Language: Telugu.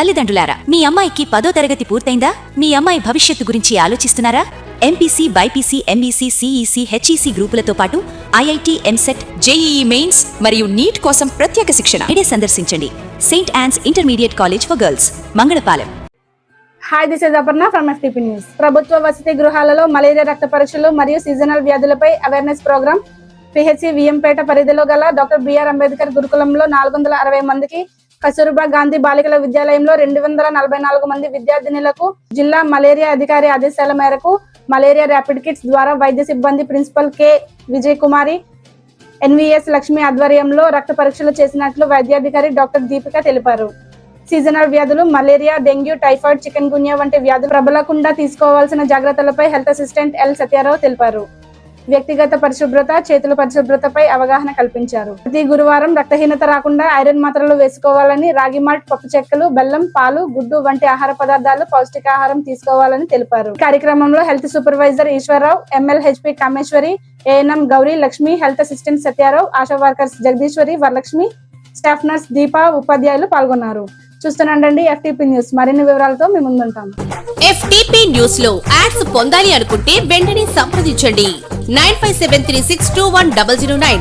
తల్లిదండ్రులారా, మీ అమ్మాయికి 10వ తరగతి పూర్తయిందా? మీ అమ్మాయి భవిష్యత్తు గురించి ఆలోచిస్తున్నారా? MPC, BiPC, MEC, CEC, HEC గ్రూపులతో పాటు ఐఐటీ, ఎంసెట్, జేఈఈ మెయిన్స్ మరియు నీట్ కోసం ప్రత్యేక శిక్షణ. ఇడే సందర్శించండి saint Ann's intermediate college for girls, Mangalapalem. Hi, this is Aparna from FTP news. ప్రభుత్వ వసతి గృహాలలో మలేరియా రక్త పరీక్షలు మరియు సీజనల్ వ్యాధులపై అవేర్నెస్ ప్రోగ్రాం. PHC విఎంపేట పరిధిలో గల డాక్టర్ బిఆర్ అంబేద్కర్ గురుకులంలో 460 మందికి, కస్తూర్బా గాంధీ బాలికల విద్యాలయంలో 244 మంది విద్యార్థినులకు జిల్లా మలేరియా అధికారి ఆదేశాల మేరకు మలేరియా ర్యాపిడ్ కిట్స్ ద్వారా వైద్య సిబ్బంది ప్రిన్సిపల్ కె విజయ్ కుమారి, NVS లక్ష్మి ఆధ్వర్యంలో రక్త పరీక్షలు చేసినట్లు వైద్యాధికారి డాక్టర్ దీపిక తెలిపారు. సీజనల్ వ్యాధులు మలేరియా, డెంగ్యూ, టైఫాయిడ్, చికెన్ గున్యా వంటి వ్యాధులు ప్రబలకుండా తీసుకోవాల్సిన జాగ్రత్తలపై హెల్త్ అసిస్టెంట్ ఎల్ సత్యారావు తెలిపారు. వ్యక్తిగత పరిశుభ్రత, చేతుల పరిశుభ్రతపై అవగాహన కల్పించారు. ప్రతి గురువారం రక్తహీనత రాకుండా ఐరన్ మాత్రలు వేసుకోవాలని, రాగి మాల్ట్, పప్పు చెక్కలు, బెల్లం, పాలు, గుడ్డు వంటి ఆహార పదార్థాలు పౌష్టికాహారం తీసుకోవాలని తెలిపారు. కార్యక్రమంలో health supervisor Eswararao, MLHP Kameswari, ANM Gowri Lakshmi, health assistant Satyarao, Asha workers Jagadeeswari, Varalakshmi, staff nurse Deepa, ఉపాధ్యాయులు పాల్గొన్నారు. చూస్తున్నాండి FTP న్యూస్. మరిన్ని వివరాలతో మేము ముందుంటాం. FTP న్యూస్ లో యాడ్స్ పొందాలి అనుకుంటే వెంటనే సంప్రదించండి 9573621009.